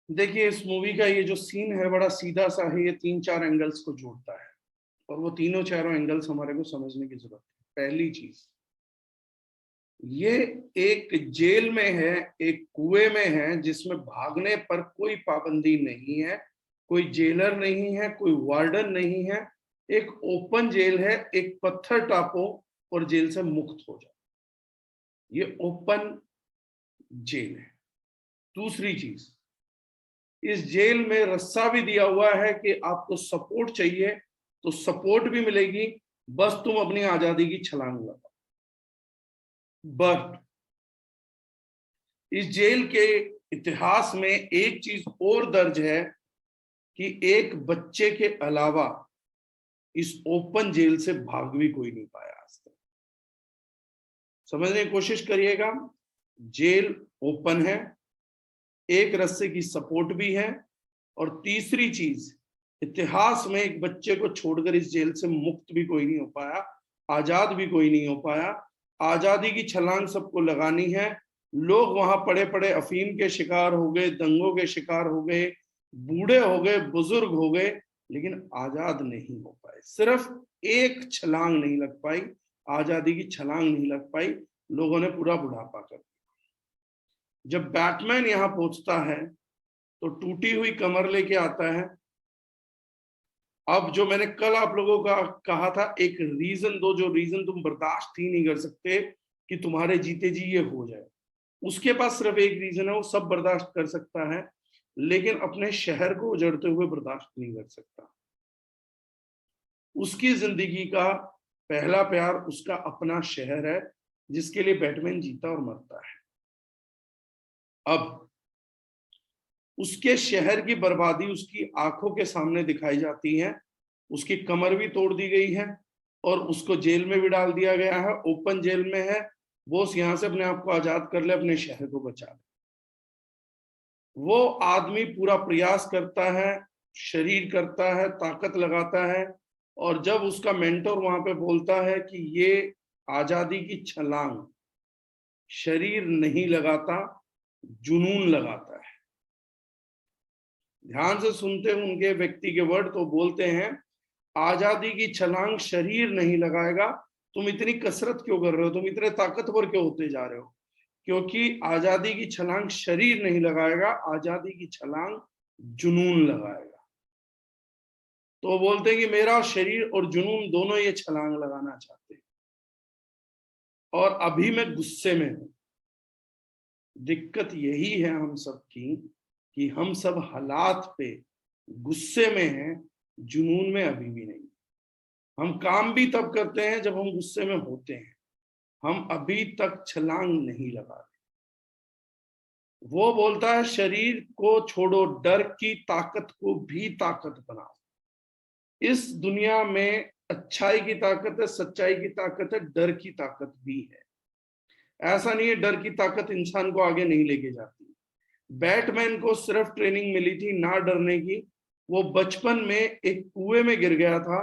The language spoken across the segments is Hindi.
देखिए, इस मूवी का ये जो सीन है बड़ा सीधा सा है, ये 3-4 एंगल्स को जोड़ता है और वो तीनों चारों एंगल्स हमारे को समझने की जरूरत है। पहली चीज, ये एक जेल में है, एक कुएं में है जिसमें भागने पर कोई पाबंदी नहीं है, कोई जेलर नहीं है, कोई वार्डन नहीं है। एक ओपन जेल है, एक पत्थर टापो और जेल से मुक्त हो जाओ। ये ओपन जेल है। दूसरी चीज, इस जेल में रस्सा भी दिया हुआ है कि आपको सपोर्ट चाहिए तो सपोर्ट भी मिलेगी, बस तुम अपनी आजादी की छलांग लगाओ। बट इस जेल के इतिहास में एक चीज और दर्ज है कि एक बच्चे के अलावा इस ओपन जेल से भाग भी कोई नहीं पाया आज तक। समझने की कोशिश करिएगा, जेल ओपन है, एक रस्से की सपोर्ट भी है, और तीसरी चीज, इतिहास में एक बच्चे को छोड़कर इस जेल से मुक्त भी कोई नहीं हो पाया, आजाद भी कोई नहीं हो पाया। आजादी की छलांग सबको लगानी है। लोग वहां पड़े पड़े अफीम के शिकार हो गए, दंगों के शिकार हो गए, बूढ़े हो गए, बुजुर्ग हो गए, लेकिन आजाद नहीं हो पाए। सिर्फ एक छलांग नहीं लग पाई, आजादी की छलांग नहीं लग पाई, लोगों ने पूरा बुढ़ापा कर दिया। जब बैटमैन यहां पहुंचता है तो टूटी हुई कमर लेके आता है। अब जो मैंने कल आप लोगों का कहा था, एक रीजन दो, जो रीजन तुम बर्दाश्त ही नहीं कर सकते कि तुम्हारे जीते जी ये हो जाए, उसके पास सिर्फ एक रीजन है, वो सब बर्दाश्त कर सकता है लेकिन अपने शहर को उजड़ते हुए बर्दाश्त नहीं कर सकता। उसकी जिंदगी का पहला प्यार उसका अपना शहर है, जिसके लिए बैटमैन जीता और मरता है। अब उसके शहर की बर्बादी उसकी आंखों के सामने दिखाई जाती है। उसकी कमर भी तोड़ दी गई है और उसको जेल में भी डाल दिया गया है, ओपन जेल में है। वो यहां से अपने आप को आजाद कर ले, अपने शहर को बचा ले। वो आदमी पूरा प्रयास करता है, शरीर करता है, ताकत लगाता है, और जब उसका मेंटर वहां पे बोलता है कि ये आजादी की छलांग शरीर नहीं लगाता, जुनून लगाता है। ध्यान से सुनते हैं उनके व्यक्ति के वर्ड, तो बोलते हैं आजादी की छलांग शरीर नहीं लगाएगा। तुम इतनी कसरत क्यों कर रहे हो, तुम इतने ताकतवर क्यों होते जा रहे हो? क्योंकि आजादी की छलांग शरीर नहीं लगाएगा, आजादी की छलांग जुनून लगाएगा। तो वो बोलते हैं कि मेरा शरीर और जुनून दोनों ये छलांग लगाना चाहते हैं, और अभी मैं गुस्से में हूं। दिक्कत यही है हम सब की कि हम सब हालात पे गुस्से में हैं, जुनून में अभी भी नहीं। हम काम भी तब करते हैं जब हम गुस्से में होते हैं, हम अभी तक छलांग नहीं लगा रहे। वो बोलता है शरीर को छोड़ो, डर की ताकत को भी ताकत बनाओ। इस दुनिया में अच्छाई की ताकत है, सच्चाई की ताकत है, डर की ताकत भी है। ऐसा नहीं है डर की ताकत इंसान को आगे नहीं लेके जाती। बैटमैन को सिर्फ ट्रेनिंग मिली थी ना डरने की। वो बचपन में एक कुएं में गिर गया था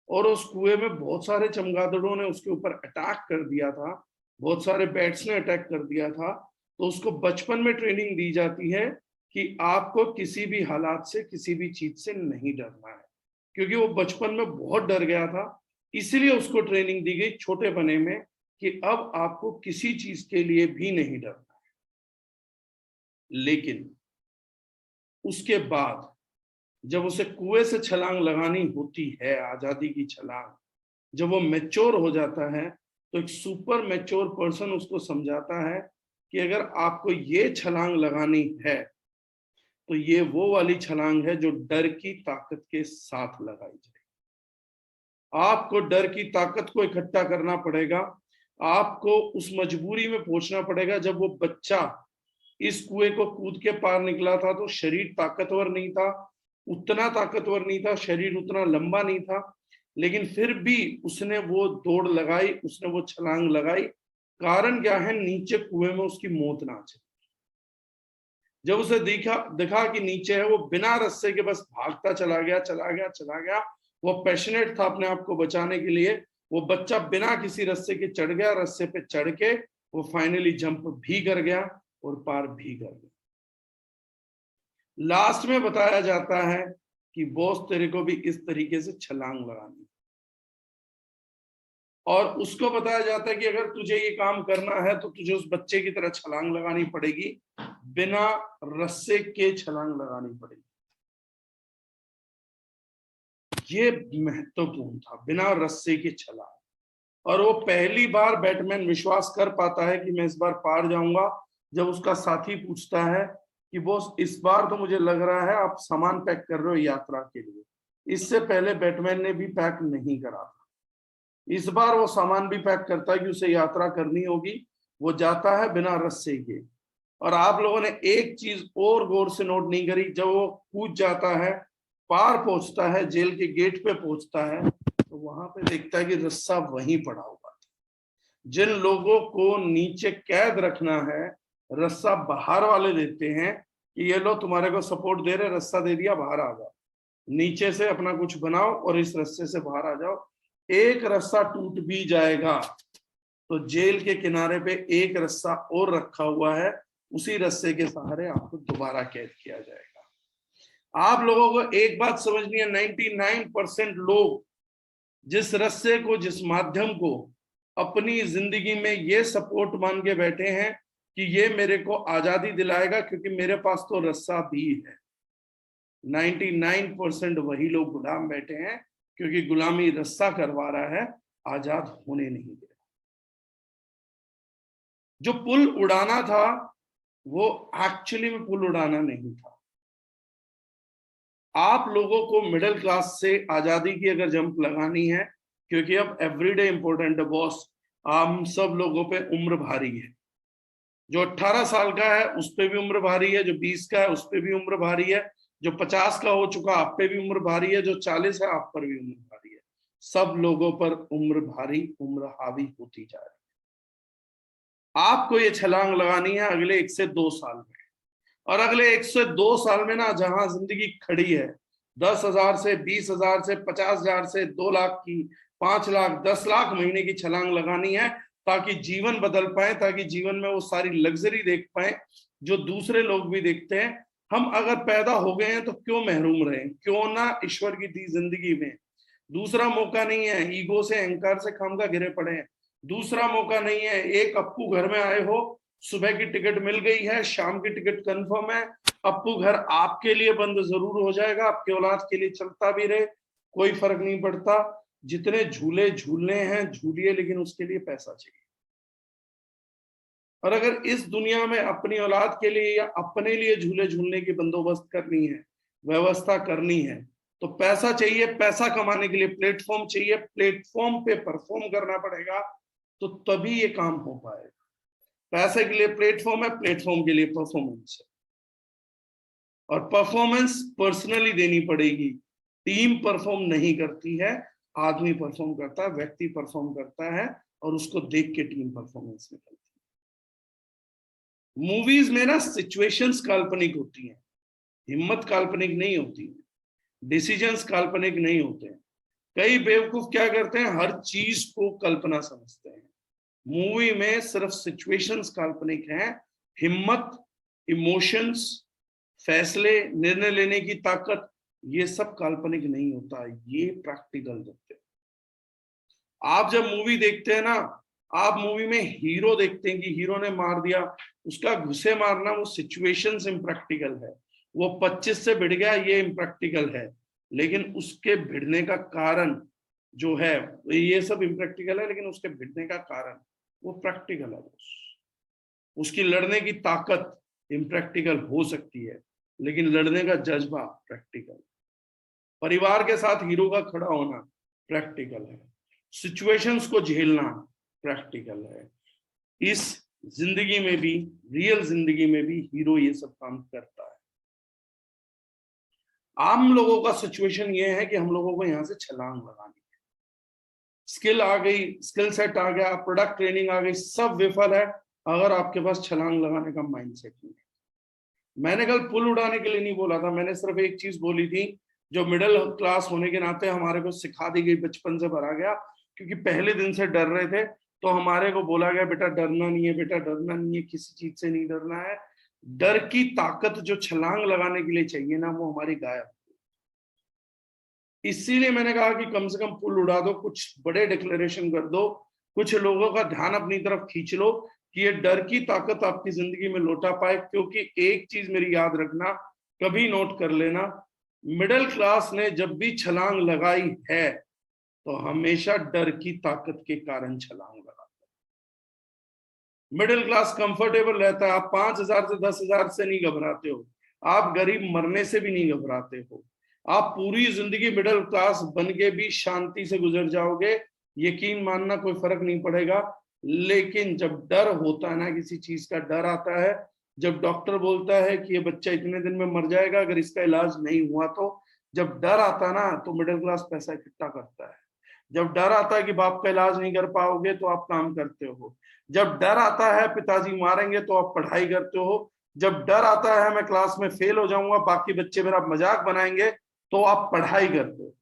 और उस कुएं में बहुत सारे चमगादड़ों ने उसके ऊपर अटैक कर दिया था, बहुत सारे बैट्स ने अटैक कर दिया था। तो उसको बचपन में ट्रेनिंग दी जाती है कि आपको किसी भी हालात से, किसी भी चीज से नहीं डरना है, क्योंकि वो बचपन में बहुत डर गया था। इसीलिए उसको ट्रेनिंग दी गई छोटे पने में कि अब आपको किसी चीज के लिए भी नहीं डरना है। लेकिन उसके बाद जब उसे कुएं से छलांग लगानी होती है, आजादी की छलांग, जब वो मैच्योर हो जाता है, तो एक सुपर मैच्योर पर्सन उसको समझाता है कि अगर आपको ये छलांग लगानी है तो ये वो वाली छलांग है जो डर की ताकत के साथ लगाई जाए। आपको डर की ताकत को इकट्ठा करना पड़ेगा, आपको उस मजबूरी में पहुंचना पड़ेगा। जब वो बच्चा इस कुएं को कूद के पार निकला था तो शरीर ताकतवर नहीं था, उतना ताकतवर नहीं था, शरीर उतना लंबा नहीं था, लेकिन फिर भी उसने वो दौड़ लगाई, उसने वो छलांग लगाई। कारण क्या है? नीचे कुएं में उसकी मौत ना चली। जब उसे दिखा कि नीचे है, वो बिना रस्से के बस भागता चला गया, चला गया, चला गया। वो पैशनेट था अपने आप को बचाने के लिए। वो बच्चा बिना किसी रस्से के चढ़ गया, रस्से पे चढ़ के वो फाइनली जंप भी कर गया और पार भी कर गया। लास्ट में बताया जाता है कि बॉस तेरे को भी इस तरीके से छलांग लगानी, और उसको बताया जाता है कि अगर तुझे ये काम करना है तो तुझे उस बच्चे की तरह छलांग लगानी पड़ेगी, बिना रस्से के छलांग लगानी पड़ेगी। ये महत्वपूर्ण था, बिना रस्से के छलांग। और वो पहली बार बैटमैन विश्वास कर पाता है कि मैं इस बार पार जाऊंगा, जब उसका साथी पूछता है कि बॉस इस बार तो मुझे लग रहा है आप सामान पैक कर रहे हो यात्रा के लिए, इससे पहले बैटमैन ने भी पैक नहीं करा था। इस बार वो सामान भी पैक करता है कि उसे यात्रा करनी होगी, वो जाता है बिना रस्से के। और आप लोगों ने एक चीज और गौर से नोट नहीं करी, जब वो कूद जाता है, पार पहुंचता है, जेल के गेट पे पहुंचता है, तो वहां पे देखता है कि रस्सा वहीं पड़ा हुआ था। जिन लोगों को नीचे कैद रखना है, रस्सा बाहर वाले देते हैं कि ये लो तुम्हारे को सपोर्ट दे रहे, रस्सा दे दिया, बाहर आ जाओ, नीचे से अपना कुछ बनाओ और इस रस्से से बाहर आ जाओ। एक रस्सा टूट भी जाएगा तो जेल के किनारे पे एक रस्सा और रखा हुआ है, उसी रस्से के सहारे आपको दोबारा कैद किया जाएगा। आप लोगों को एक बात समझनी है, 99% लोग जिस रस्से को, जिस माध्यम को अपनी जिंदगी में ये सपोर्ट मान के बैठे हैं कि ये मेरे को आजादी दिलाएगा क्योंकि मेरे पास तो रस्सा भी है, 99% वही लोग गुलाम बैठे हैं क्योंकि गुलामी रस्सा करवा रहा है, आजाद होने नहीं दे रहा। जो पुल उड़ाना था वो एक्चुअली में पुल उड़ाना नहीं था। आप लोगों को मिडिल क्लास से आजादी की अगर जंप लगानी है, क्योंकि अब एवरीडे इंपॉर्टेंट है बॉस, हम सब लोगों पे उम्र भारी है। जो 18 साल का है उस पे भी उम्र भारी है, जो 20 का है उस पे भी उम्र भारी है, जो 50 का हो चुका आप पे भी उम्र भारी है, जो 40 है आप पर भी उम्र भारी है। सब लोगों पर उम्र भारी, उम्र हावी होती जा रही है। आपको ये छलांग लगानी है अगले 1 से 2 साल में, और अगले 1 से 2 साल में ना, जहां जिंदगी खड़ी है, 10,000 से 20,000 से 50,000 से 2 लाख की, 5 लाख 10 लाख महीने की छलांग लगानी है, ताकि जीवन बदल पाए, ताकि जीवन में वो सारी लग्जरी देख पाए जो दूसरे लोग भी देखते हैं। हम अगर पैदा हो गए हैं तो क्यों महरूम रहे, क्यों ना ईश्वर की दी जिंदगी में दूसरा मौका नहीं है, ईगो से, अहंकार से खामगा घिरे पड़े हैं, दूसरा मौका नहीं है। एक अप्पू घर में आए हो, सुबह की टिकट मिल गई है, शाम की टिकट कंफर्म है, अप्पू घर आपके लिए बंद जरूर हो जाएगा, आपके औलाद के लिए चलता भी रहे, कोई फर्क नहीं पड़ता। जितने झूले झूलने हैं झूलिए, लेकिन उसके लिए पैसा चाहिए। और अगर इस दुनिया में अपनी औलाद के लिए या अपने लिए झूले झूलने की बंदोबस्त करनी है, व्यवस्था करनी है, तो पैसा चाहिए। पैसा कमाने के लिए प्लेटफॉर्म चाहिए, प्लेटफॉर्म पे परफॉर्म करना पड़ेगा, तो तभी ये काम हो पाएगा। पैसे के लिए प्लेटफॉर्म है, प्लेटफॉर्म के लिए परफॉर्मेंस है, और परफॉर्मेंस पर्सनली देनी पड़ेगी। टीम परफॉर्म नहीं करती है, आदमी परफॉर्म करता है, व्यक्ति परफॉर्म करता है, और उसको देख के टीम परफॉर्मेंस निकलती है। मूवीज में ना सिचुएशंस काल्पनिक होती हैं, हिम्मत काल्पनिक नहीं होती है, डिसीजंस काल्पनिक नहीं होते हैं। कई बेवकूफ क्या करते हैं, हर चीज को कल्पना समझते हैं। मूवी में सिर्फ सिचुएशंस काल्पनिक हैं, हिम्मत, इमोशंस, फैसले, निर्णय लेने की ताकत, ये सब काल्पनिक नहीं होता, ये प्रैक्टिकल होते हैं। आप जब मूवी देखते हैं ना, आप मूवी में हीरो देखते हैं कि हीरो ने मार दिया, उसका घुसे मारना वो सिचुएशंस इम्प्रैक्टिकल है, वो 25 से भिड़ गया ये इम्प्रैक्टिकल है, लेकिन उसके भिड़ने का कारण जो है, ये सब इम्प्रैक्टिकल है, लेकिन उसके भिड़ने का कारण वो प्रैक्टिकल है। उसकी लड़ने की ताकत इम्प्रैक्टिकल हो सकती है, लेकिन लड़ने का जज्बा प्रैक्टिकल। परिवार के साथ हीरो का खड़ा होना प्रैक्टिकल है, सिचुएशंस को झेलना प्रैक्टिकल है। इस जिंदगी में भी, रियल जिंदगी में भी हीरो ये सब काम करता है। आम लोगों का सिचुएशन ये है कि हम लोगों को यहाँ से छलांग लगानी है। स्किल आ गई, स्किल सेट आ गया, प्रोडक्ट ट्रेनिंग आ गई, सब विफल है अगर आपके पास छलांग लगाने का माइंडसेट नहीं है। मैंने कल पुल उड़ाने के लिए नहीं बोला था, मैंने सिर्फ एक चीज बोली थी जो मिडिल क्लास होने के नाते हमारे को सिखा दी गई, बचपन से भरा गया, क्योंकि पहले दिन से डर रहे थे, तो हमारे को बोला गया बेटा डरना नहीं है, बेटा डरना नहीं है, किसी चीज से नहीं डरना है, डर की ताकत जो छलांग लगाने के लिए चाहिए ना, वो हमारी गायब। इसीलिए मैंने कहा कि कम से कम पुल उड़ा दो, कुछ बड़े डिक्लेरेशन कर दो, कुछ लोगों का ध्यान अपनी तरफ खींच लो कि ये डर की ताकत आपकी जिंदगी में लौटा पाए। क्योंकि एक चीज मेरी याद रखना, कभी नोट कर लेना, मिडिल क्लास ने जब भी छलांग लगाई है तो हमेशा डर की ताकत के कारण छलांग लगाता है। मिडिल क्लास कंफर्टेबल रहता है। आप 5,000 से 10,000 से नहीं घबराते हो, आप गरीब मरने से भी नहीं घबराते हो। आप पूरी जिंदगी मिडिल क्लास बन के भी शांति से गुजर जाओगे, यकीन मानना, कोई फर्क नहीं पड़ेगा। लेकिन जब डर होता है ना, किसी चीज का डर आता है, जब डॉक्टर बोलता है कि ये बच्चा इतने दिन में मर जाएगा अगर इसका इलाज नहीं हुआ तो, जब डर आता ना तो मिडिल क्लास पैसा इकट्ठा करता है। जब डर आता है कि बाप का इलाज नहीं कर पाओगे तो आप काम करते हो। जब डर आता है पिताजी मारेंगे तो आप पढ़ाई करते हो। जब डर आता है मैं क्लास में फेल हो जाऊंगा, बाकी बच्चे मेरा मजाक बनाएंगे, तो आप पढ़ाई करते हो।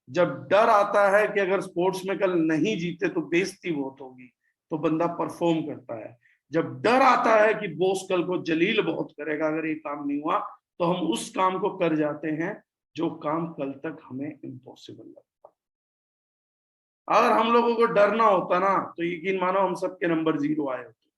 जब डर आता है कि अगर स्पोर्ट्स में कल नहीं जीते तो बेइज्जती बहुत होगी, तो बंदा परफॉर्म करता है। जब डर आता है कि बॉस कल को जलील बहुत करेगा अगर ये काम नहीं हुआ, तो हम उस काम को कर जाते हैं जो काम कल तक हमें इम्पॉसिबल लगता। अगर हम लोगों को डर ना होता ना, तो यकीन मानो हम सबके नंबर 0 आए होते।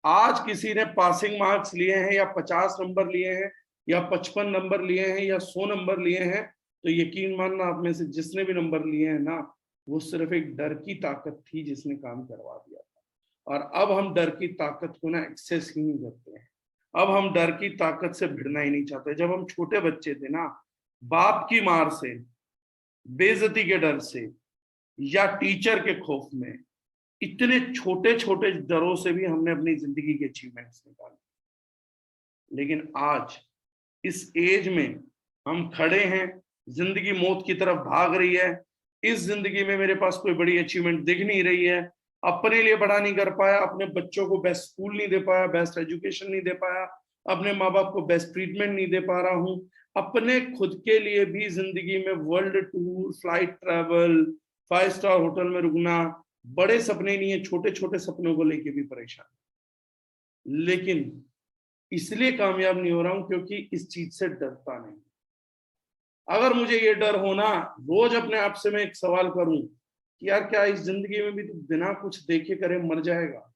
आज किसी ने पासिंग मार्क्स लिए हैं या 50 नंबर लिए हैं या 55 नंबर लिए हैं या 100 नंबर लिए हैं, तो यकीन मानना आप में से जिसने भी नंबर लिए हैं ना, वो सिर्फ एक डर की ताकत थी जिसने काम करवा दिया था। और अब हम डर की ताकत को ना एक्सेस ही नहीं करते हैं। अब हम डर की ताकत से भिड़ना ही नहीं चाहते। जब हम छोटे बच्चे थे ना, बाप की मार से, बेइज्जती के डर से या टीचर के खौफ में, इतने छोटे छोटे डरों से भी हमने अपनी जिंदगी के अचीवमेंट्स निकाले। लेकिन आज इस एज में हम खड़े हैं, जिंदगी मौत की तरफ भाग रही है। इस जिंदगी में मेरे पास कोई बड़ी अचीवमेंट दिख नहीं रही है। अपने लिए बड़ा नहीं कर पाया, अपने बच्चों को बेस्ट स्कूल नहीं दे पाया, बेस्ट एजुकेशन नहीं दे पाया, अपने माँ बाप को बेस्ट ट्रीटमेंट नहीं दे पा रहा हूँ। अपने खुद के लिए भी जिंदगी में world tour, flight travel, 5 star hotel में रुकना, बड़े सपने नहीं है, छोटे छोटे सपनों को लेके भी परेशान। लेकिन इसलिए कामयाब नहीं हो रहा हूं क्योंकि इस चीज से डरता नहीं। अगर मुझे ये डर हो ना, रोज अपने आप से मैं एक सवाल करूं कि यार क्या इस जिंदगी में भी तो बिना कुछ देखे करे मर जाएगा?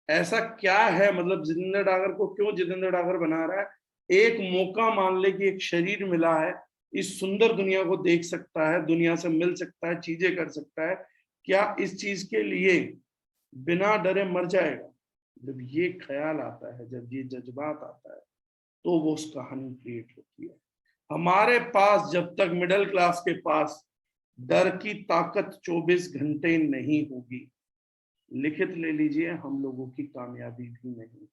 ऐसा क्या है, मतलब जितेंद्र डागर को क्यों जितेंद्र डागर बना रहा है? एक मौका मान ले कि एक शरीर मिला है, इस सुंदर दुनिया को देख सकता है, दुनिया से मिल सकता है, चीजें कर सकता है, क्या इस चीज के लिए बिना डरे मर जाएगा? जब ये ख्याल आता है, जब ये जज्बात आता है, तो वो उस कहानी क्रिएट होती है। हमारे पास जब तक मिडिल क्लास के पास डर की ताकत 24 घंटे नहीं होगी, लिखित ले लीजिए, हम लोगों की कामयाबी भी नहीं।